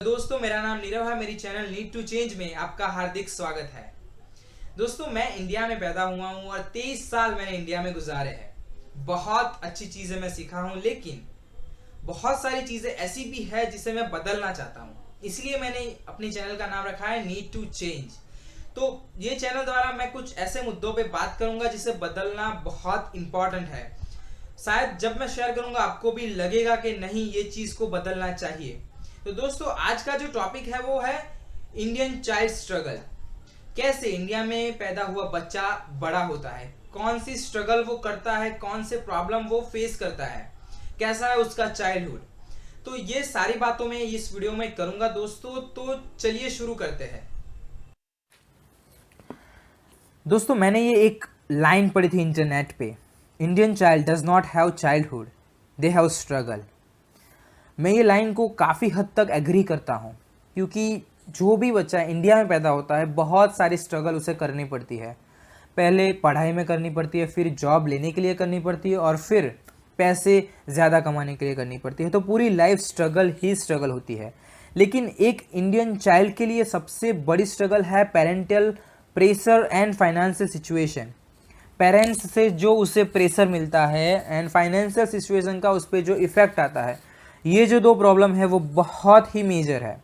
दोस्तों, मेरा नाम नीरव है। मेरी चैनल नीड टू चेंज में आपका हार्दिक स्वागत है। दोस्तों, मैं इंडिया में पैदा हुआ हूं और 23 साल मैंने इंडिया में गुजारे हैं। बहुत अच्छी चीजें मैं सीखा हूं, लेकिन बहुत सारी चीजें ऐसी भी है जिसे मैं बदलना चाहता हूं। इसलिए मैंने अपनी चैनल का नाम रखा है नीड टू चेंज। तो ये चैनल द्वारा मैं कुछ ऐसे मुद्दों पे बात करूंगा जिसे बदलना बहुत इंपॉर्टेंट है। शायद जब मैं शेयर करूंगा आपको भी लगेगा कि नहीं, ये चीज को बदलना चाहिए। तो दोस्तों, आज का जो टॉपिक है वो है इंडियन चाइल्ड स्ट्रगल। कैसे इंडिया में पैदा हुआ बच्चा बड़ा होता है, कौन सी स्ट्रगल वो करता है, कौन से प्रॉब्लम वो फेस करता है, कैसा है उसका चाइल्डहुड। तो ये सारी बातों में इस वीडियो में करूंगा दोस्तों। तो चलिए शुरू करते हैं। दोस्तों, मैंने ये एक लाइन पढ़ी थी इंटरनेट पे, Indian child does not have childhood, they have struggle. मैं ये लाइन को काफ़ी हद तक एग्री करता हूँ, क्योंकि जो भी बच्चा इंडिया में पैदा होता है बहुत सारी स्ट्रगल उसे करनी पड़ती है। पहले पढ़ाई में करनी पड़ती है, फिर जॉब लेने के लिए करनी पड़ती है, और फिर पैसे ज़्यादा कमाने के लिए करनी पड़ती है। तो पूरी लाइफ स्ट्रगल ही स्ट्रगल होती है। लेकिन एक इंडियन चाइल्ड के लिए सबसे बड़ी स्ट्रगल है parental pressure and financial situation. Parents से जो उसे प्रेशर मिलता है एंड फाइनेंशियल सिचुएशन का उस पर जो इफ़ेक्ट आता है, ये जो दो प्रॉब्लम है वो बहुत ही मेजर है।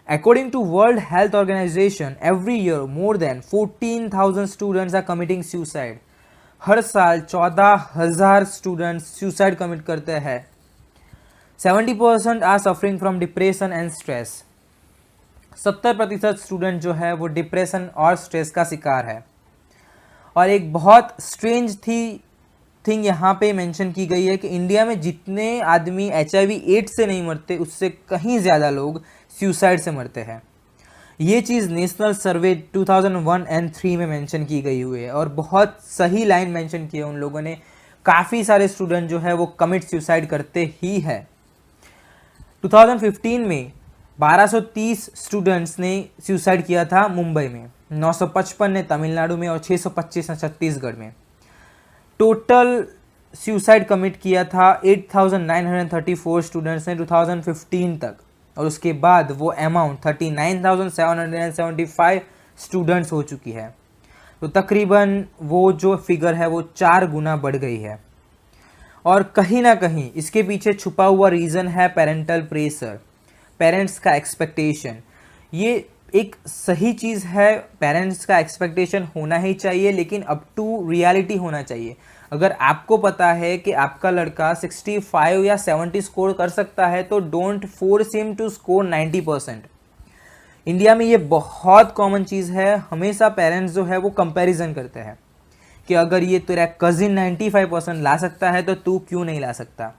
According to World Health Organization, every year more than 14,000 students are committing suicide. हर साल 14,000 स्टूडेंट्स सुसाइड कमिट करते हैं। 70% are suffering from depression and stress. 70% student जो है वो डिप्रेशन और स्ट्रेस का शिकार है। और एक बहुत स्ट्रेंज थिंग यहाँ पे मेंशन की गई है कि इंडिया में जितने आदमी HIV एड्स से नहीं मरते, उससे कहीं ज़्यादा लोग सुसाइड से मरते हैं। ये चीज़ नेशनल सर्वे 2001 एंड 3 में मेंशन की गई हुई है, और बहुत सही लाइन मेंशन की है उन लोगों ने। काफ़ी सारे स्टूडेंट जो है वो कमिट सुसाइड करते ही है। 2015 में 1230 स्टूडेंट्स ने सुसाइड किया था मुंबई में, 955 ने तमिलनाडु में और 625 ने छत्तीसगढ़ में। टोटल सुसाइड कमिट किया था 8,934 स्टूडेंट्स ने 2015 तक, और उसके बाद वो अमाउंट 39,775 स्टूडेंट्स हो चुकी है। तो तकरीबन वो जो फिगर है वो 4 गुना बढ़ गई है। और कहीं ना कहीं इसके पीछे छुपा हुआ रीज़न है पेरेंटल प्रेशर, पेरेंट्स का एक्सपेक्टेशन। ये एक सही चीज़ है, पेरेंट्स का एक्सपेक्टेशन होना ही चाहिए, लेकिन अप टू रियलिटी होना चाहिए। अगर आपको पता है कि आपका लड़का 65 या 70 स्कोर कर सकता है, तो don't force him to score 90%। India में ये बहुत कॉमन चीज़ है। हमेशा पेरेंट्स जो है वो कंपैरिजन करते हैं कि अगर ये तेरा कज़िन 95% ला सकता है तो तू क्यों नहीं ला सकता।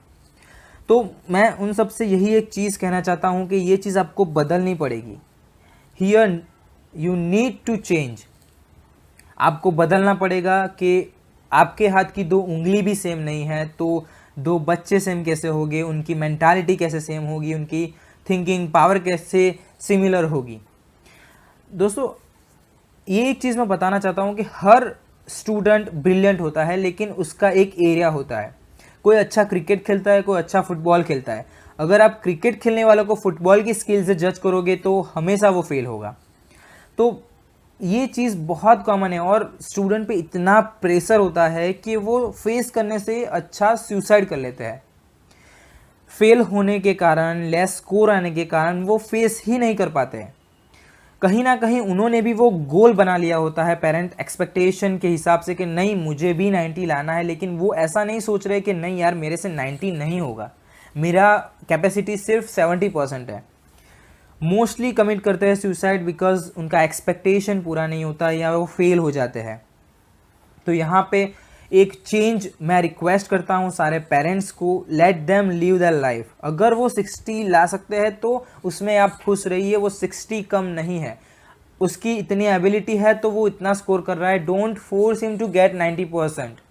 तो मैं उन सब से यही एक चीज़ कहना चाहता हूँ कि ये चीज़ आपको बदलनी पड़ेगी। Here you need to change। आपको बदलना पड़ेगा कि आपके हाथ की 2 उंगली भी सेम नहीं है, तो 2 बच्चे सेम कैसे होंगे, उनकी मेंटालिटी कैसे सेम होगी, उनकी थिंकिंग पावर कैसे सिमिलर होगी। दोस्तों, ये एक चीज़ मैं बताना चाहता हूँ कि हर स्टूडेंट ब्रिलियंट होता है, लेकिन उसका एक एरिया होता है। कोई अच्छा क्रिकेट खेलता है, कोई अच्छा फुटबॉल खेलता है। अगर आप क्रिकेट खेलने वालों को फुटबॉल की स्किल से जज करोगे तो हमेशा वो फेल होगा। तो ये चीज़ बहुत कॉमन है, और स्टूडेंट पे इतना प्रेशर होता है कि वो फेस करने से अच्छा सुसाइड कर लेते हैं। फेल होने के कारण, लेस स्कोर आने के कारण वो फेस ही नहीं कर पाते हैं। कहीं ना कहीं उन्होंने भी वो गोल बना लिया होता है पेरेंट एक्सपेक्टेशन के हिसाब से कि नहीं, मुझे भी 90 लाना है, लेकिन वो ऐसा नहीं सोच रहे कि नहीं यार, मेरे से 90 नहीं होगा, मेरा कैपेसिटी सिर्फ 70% है। मोस्टली कमिट करते हैं सुसाइड बिकॉज उनका एक्सपेक्टेशन पूरा नहीं होता या वो फेल हो जाते हैं। तो यहाँ पे एक चेंज मैं रिक्वेस्ट करता हूँ सारे पेरेंट्स को, let them live their life. अगर वो 60 ला सकते हैं तो उसमें आप खुश रहिए, वो 60 कम नहीं है, उसकी इतनी एबिलिटी है तो वो इतना स्कोर कर रहा है। Don't force him to get 90%।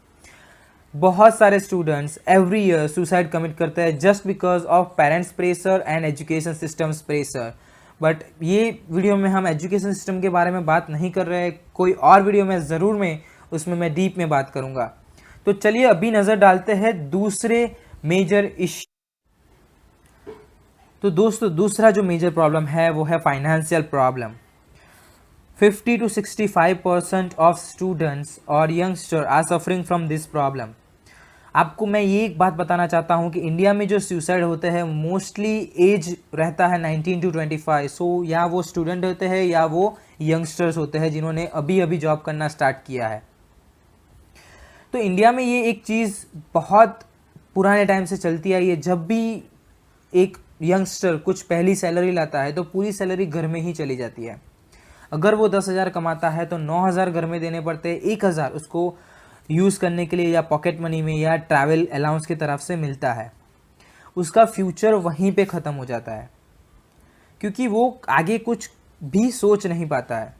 बहुत सारे students every year suicide commit करते हैं just because of parents pressure and education systems pressure. But ये वीडियो में हम एजुकेशन सिस्टम के बारे में बात नहीं कर रहे हैं, कोई और वीडियो में ज़रूर उसमें मैं डीप में बात करूँगा। तो चलिए अभी नज़र डालते हैं दूसरे मेजर इश्यू। तो दोस्तों दूसरा जो मेजर प्रॉब्लम है वो है financial problem. 50 to 65% of students और youngster are suffering from this problem. आपको मैं ये एक बात बताना चाहता हूँ कि इंडिया में जो सुसाइड होते हैं मोस्टली एज रहता है 19 to 25। सो या वो स्टूडेंट होते हैं या वो यंगस्टर्स होते हैं जिन्होंने अभी अभी जॉब करना स्टार्ट किया है। तो इंडिया में ये एक चीज़ बहुत पुराने टाइम से चलती आई है। जब भी एक यंगस्टर कुछ पहली सैलरी लाता है तो पूरी सैलरी घर में ही चली जाती है। अगर वो 10,000 कमाता है तो 9,000 घर में देने पड़ते हैं, 1,000 उसको यूज़ करने के लिए या पॉकेट मनी में या ट्रैवल अलाउंस की तरफ से मिलता है। उसका फ्यूचर वहीं पे ख़त्म हो जाता है क्योंकि वो आगे कुछ भी सोच नहीं पाता है।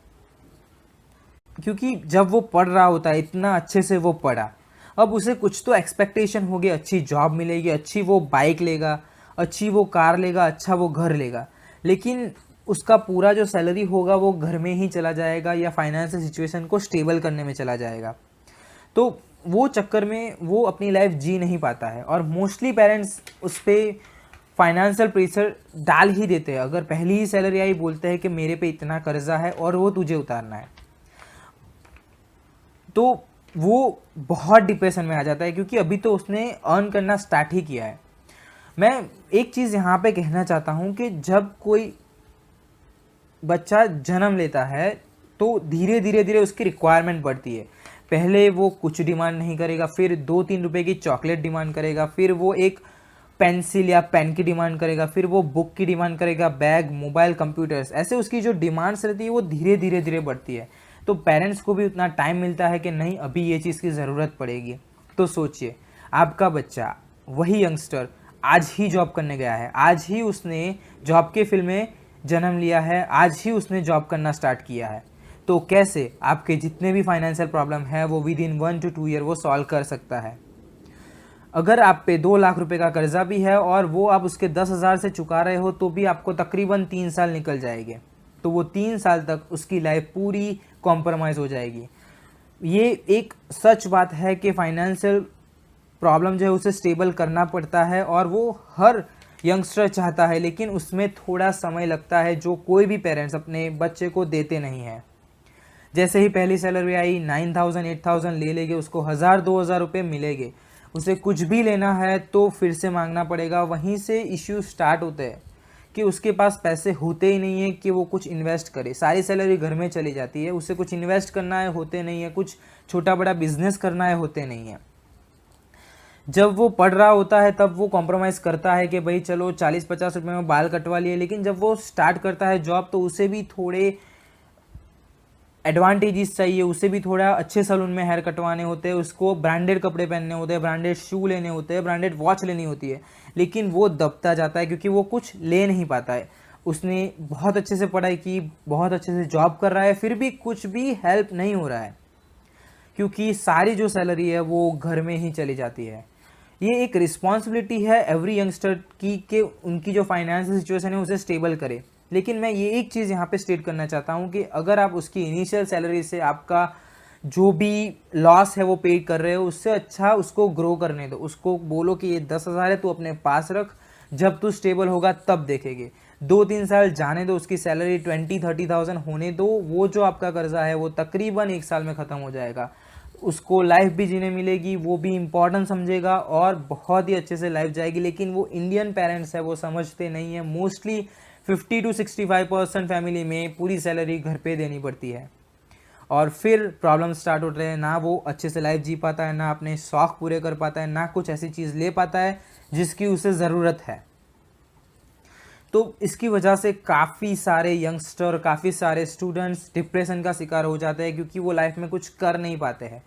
क्योंकि जब वो पढ़ रहा होता है, इतना अच्छे से वो पढ़ा, अब उसे कुछ तो एक्सपेक्टेशन होगी, अच्छी जॉब मिलेगी, अच्छी वो बाइक लेगा, अच्छी वो कार लेगा, अच्छा वो घर लेगा, लेकिन उसका पूरा जो सैलरी होगा वो घर में ही चला जाएगा या फाइनेंशियल सिचुएशन को स्टेबल करने में चला जाएगा। तो वो चक्कर में वो अपनी लाइफ जी नहीं पाता है और मोस्टली पेरेंट्स उस पर फाइनेंशियल प्रेशर डाल ही देते हैं। अगर पहली ही सैलरी आई बोलते हैं कि मेरे पे इतना कर्जा है और वो तुझे उतारना है, तो वो बहुत डिप्रेशन में आ जाता है क्योंकि अभी तो उसने अर्न करना स्टार्ट ही किया है। मैं एक चीज़ यहाँ पे कहना चाहता हूँ कि जब कोई बच्चा जन्म लेता है तो धीरे धीरे उसकी रिक्वायरमेंट बढ़ती है। पहले वो कुछ डिमांड नहीं करेगा, फिर 2-3 रुपए की चॉकलेट डिमांड करेगा, फिर वो एक पेंसिल या पेन की डिमांड करेगा, फिर वो बुक की डिमांड करेगा, बैग, मोबाइल, कंप्यूटर्स, ऐसे उसकी जो डिमांड्स रहती है वो धीरे धीरे बढ़ती है। तो पेरेंट्स को भी उतना टाइम मिलता है कि नहीं अभी ये चीज़ की ज़रूरत पड़ेगी। तो सोचिए, आपका बच्चा, वही यंगस्टर आज ही जॉब करने गया है, आज ही उसने जॉब के फील्ड में जन्म लिया है, आज ही उसने जॉब करना स्टार्ट किया है, तो कैसे आपके जितने भी फाइनेंशियल प्रॉब्लम है वो विद इन 1 to 2 ईयर वो सॉल्व कर सकता है। अगर आप पे 2 लाख रुपए का कर्जा भी है और वो आप उसके 10,000 से चुका रहे हो तो भी आपको तकरीबन 3 साल निकल जाएंगे। तो वो 3 साल तक उसकी लाइफ पूरी कॉम्प्रोमाइज़ हो जाएगी। ये एक सच बात है कि फाइनेंशियल प्रॉब्लम जो है उसे स्टेबल करना पड़ता है और वो हर यंगस्टर चाहता है, लेकिन उसमें थोड़ा समय लगता है जो कोई भी पेरेंट्स अपने बच्चे को देते नहीं हैं। जैसे ही पहली सैलरी आई 9,000 8,000 ले लेंगे, उसको 1,000-2,000 रुपये मिलेंगे, उसे कुछ भी लेना है तो फिर से मांगना पड़ेगा। वहीं से इश्यू स्टार्ट होते हैं कि उसके पास पैसे होते ही नहीं है कि वो कुछ इन्वेस्ट करे। सारी सैलरी घर में चली जाती है, उसे कुछ इन्वेस्ट करना है होते नहीं है, कुछ छोटा बड़ा बिजनेस करना है होते नहीं है। जब वो पढ़ रहा होता है तब वो कॉम्प्रोमाइज़ करता है कि भाई चलो 40-50 रुपये में बाल कटवा लिए, लेकिन जब वो स्टार्ट करता है जॉब तो उसे भी थोड़े एडवांटेजेस चाहिए, उसे भी थोड़ा अच्छे सैलून में हेयर कटवाने होते हैं, उसको ब्रांडेड कपड़े पहनने होते हैं, ब्रांडेड शू लेने होते हैं, ब्रांडेड वॉच लेनी होती है, लेकिन वो दबता जाता है क्योंकि वो कुछ ले नहीं पाता है। उसने बहुत अच्छे से पढ़ाई की, बहुत अच्छे से जॉब कर रहा है, फिर भी कुछ भी हेल्प नहीं हो रहा है क्योंकि सारी जो सैलरी है वो घर में ही चली जाती है। ये एक रिस्पॉन्सिबिलिटी है एवरी यंगस्टर की कि उनकी जो फाइनेंशियल सिचुएशन है उसे स्टेबल करे। लेकिन मैं ये एक चीज़ यहाँ पे स्टेट करना चाहता हूँ कि अगर आप उसकी इनिशियल सैलरी से आपका जो भी लॉस है वो पे कर रहे हो, उससे अच्छा उसको ग्रो करने दो। उसको बोलो कि ये 10,000 है, तू अपने पास रख, जब तू स्टेबल होगा तब देखेंगे। 2-3 साल जाने दो, उसकी सैलरी 20-30,000 होने दो, वो जो आपका कर्जा है वो तकरीबन 1 साल में ख़त्म हो जाएगा। उसको लाइफ भी जीने मिलेगी, वो भी इम्पॉर्टेंट समझेगा और बहुत ही अच्छे से लाइफ जाएगी। लेकिन वो इंडियन पेरेंट्स है वो समझते नहीं है। मोस्टली 50 to 65% फैमिली में पूरी सैलरी घर पे देनी पड़ती है और फिर प्रॉब्लम स्टार्ट हो रहे हैं। ना वो अच्छे से लाइफ जी पाता है, ना अपने शौक पूरे कर पाता है, ना कुछ ऐसी चीज़ ले पाता है जिसकी उसे ज़रूरत है। तो इसकी वजह से काफ़ी सारे यंगस्टर, काफ़ी सारे स्टूडेंट्स डिप्रेशन का शिकार हो जाते हैं क्योंकि वो लाइफ में कुछ कर नहीं पाते हैं।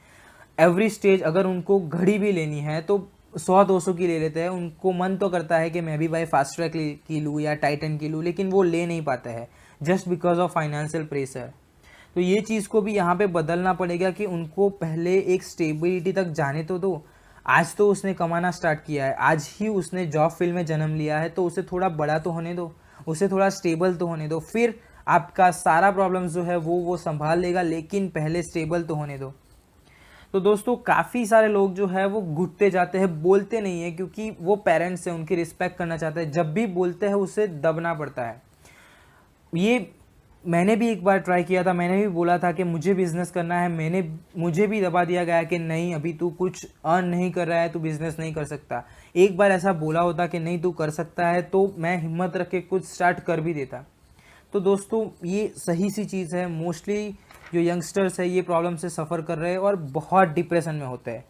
एवरी स्टेज अगर उनको घड़ी भी लेनी है तो 100-200 की ले लेते हैं। उनको मन तो करता है कि मैं भी भाई फास्ट ट्रैक की लूँ या टाइटन की लूँ, लेकिन वो ले नहीं पाते हैं just because of financial pressure. तो ये चीज़ को भी यहाँ पे बदलना पड़ेगा कि उनको पहले एक स्टेबिलिटी तक जाने तो दो। आज तो उसने कमाना स्टार्ट किया है, आज ही उसने जॉब फील्ड में जन्म लिया है, तो उसे थोड़ा बड़ा तो होने दो, उसे थोड़ा स्टेबल तो होने दो, फिर आपका सारा प्रॉब्लम जो है वो संभाल लेगा, लेकिन पहले स्टेबल तो होने दो। तो दोस्तों काफ़ी सारे लोग जो है वो घुटते जाते हैं, बोलते नहीं है, क्योंकि वो पेरेंट्स हैं, उनकी रिस्पेक्ट करना चाहते हैं। जब भी बोलते हैं उसे दबना पड़ता है। ये मैंने भी एक बार ट्राई किया था, मैंने भी बोला था कि मुझे बिज़नेस करना है, मुझे भी दबा दिया गया कि नहीं अभी तू कुछ अर्न नहीं कर रहा है, तू बिज़नेस नहीं कर सकता। एक बार ऐसा बोला होता कि नहीं तू कर सकता है, तो मैं हिम्मत रख के कुछ स्टार्ट कर भी देता। तो दोस्तों ये सही सी चीज़ है। मोस्टली जो यंगस्टर्स है ये प्रॉब्लम से सफ़र कर रहे हैं और बहुत डिप्रेशन में होते हैं,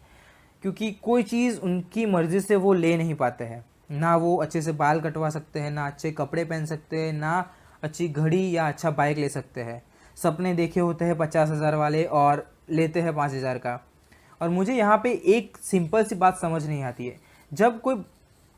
क्योंकि कोई चीज़ उनकी मर्ज़ी से वो ले नहीं पाते हैं। ना वो अच्छे से बाल कटवा सकते हैं, ना अच्छे कपड़े पहन सकते हैं, ना अच्छी घड़ी या अच्छा बाइक ले सकते हैं। सपने देखे होते हैं 50,000 वाले और लेते हैं 5,000 का। और मुझे यहाँ पे एक सिंपल सी बात समझ नहीं आती है, जब कोई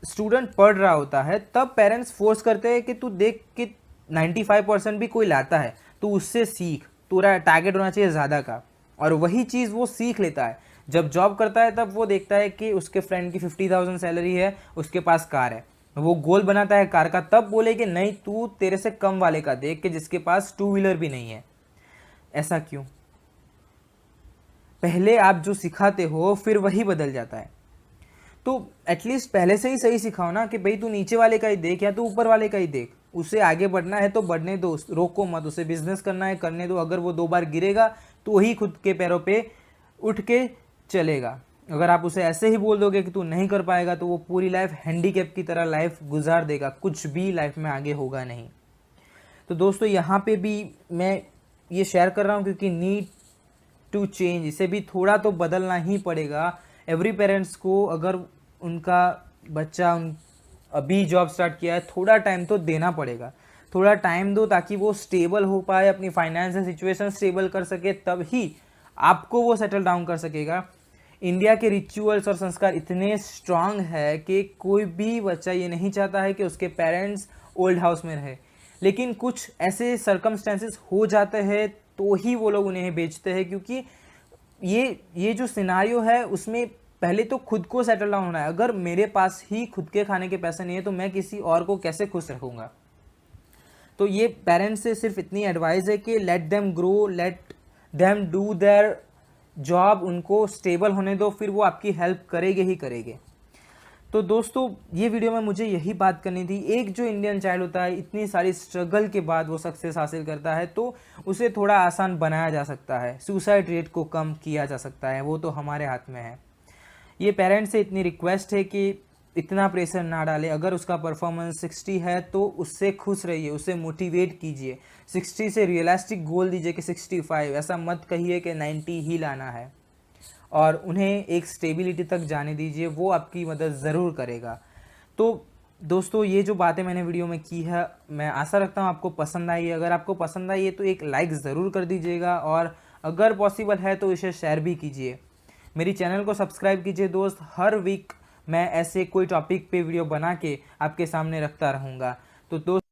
स्टूडेंट पढ़ रहा होता है तब पेरेंट्स फोर्स करते हैं कि तू देख कि 95% भी कोई लाता है तो उससे सीख, तेरा टारगेट होना चाहिए ज़्यादा का। और वही चीज़ वो सीख लेता है, जब जॉब करता है तब वो देखता है कि उसके फ्रेंड की 50,000 सैलरी है, उसके पास कार है, वो गोल बनाता है कार का, तब बोले कि नहीं तू तेरे से कम वाले का देख के जिसके पास 2 व्हीलर भी नहीं है। ऐसा क्यों? पहले आप जो सिखाते हो फिर वही बदल जाता है। तो एटलीस्ट पहले से ही सही सिखाओ ना कि भाई तू नीचे वाले का ही देख या तू ऊपर वाले का ही देख। उसे आगे बढ़ना है तो बढ़ने दो, रोको मत। उसे बिजनेस करना है करने दो। अगर वो 2 बार गिरेगा तो ही खुद के पैरों पे उठ के चलेगा। अगर आप उसे ऐसे ही बोल दोगे कि तू नहीं कर पाएगा तो वो पूरी लाइफ हैंडीकैप की तरह लाइफ गुजार देगा, कुछ भी लाइफ में आगे होगा नहीं। तो दोस्तों यहाँ पे भी मैं ये शेयर कर रहा हूँ क्योंकि नीड टू चेंज, इसे भी थोड़ा तो बदलना ही पड़ेगा। एवरी पेरेंट्स को, अगर उनका बच्चा अभी जॉब स्टार्ट किया है, थोड़ा टाइम तो देना पड़ेगा। थोड़ा टाइम दो ताकि वो स्टेबल हो पाए, अपनी फाइनेंशियल सिचुएशन स्टेबल कर सके, तब ही आपको वो सेटल डाउन कर सकेगा। इंडिया के रिचुअल्स और संस्कार इतने स्ट्रांग है कि कोई भी बच्चा ये नहीं चाहता है कि उसके पेरेंट्स ओल्ड हाउस में रहे, लेकिन कुछ ऐसे सर्कमस्टेंसेस हो जाते हैं तो ही वो लोग उन्हें बेचते हैं, क्योंकि ये जो सिनारियो है उसमें पहले तो खुद को सेटल डाउन होना है। अगर मेरे पास ही खुद के खाने के पैसे नहीं है तो मैं किसी और को कैसे खुश रखूँगा? तो ये पेरेंट्स से सिर्फ इतनी एडवाइस है कि let them grow, let them do their job, उनको स्टेबल होने दो, फिर वो आपकी हेल्प करेंगे ही करेंगे। तो दोस्तों ये वीडियो में मुझे यही बात करनी थी। एक जो इंडियन चाइल्ड होता है, इतनी सारी स्ट्रगल के बाद वो सक्सेस हासिल करता है, तो उसे थोड़ा आसान बनाया जा सकता है, सुसाइड रेट को कम किया जा सकता है, वो तो हमारे हाथ में है। ये पेरेंट्स से इतनी रिक्वेस्ट है कि इतना प्रेशर ना डाले। अगर उसका परफॉर्मेंस 60 है तो उससे खुश रहिए, उसे मोटिवेट कीजिए। 60 से रियलिस्टिक गोल दीजिए कि 65, ऐसा मत कहिए कि 90 ही लाना है। और उन्हें एक स्टेबिलिटी तक जाने दीजिए, वो आपकी मदद ज़रूर करेगा। तो दोस्तों ये जो बातें मैंने वीडियो में की है, मैं आशा रखता हूँ आपको पसंद आई है। अगर आपको पसंद आई है तो एक लाइक ज़रूर कर दीजिएगा, और अगर पॉसिबल है तो इसे शेयर भी कीजिए। मेरी चैनल को सब्सक्राइब कीजिए दोस्त। हर वीक मैं ऐसे कोई टॉपिक पे वीडियो बना के आपके सामने रखता रहूँगा। तो दोस्त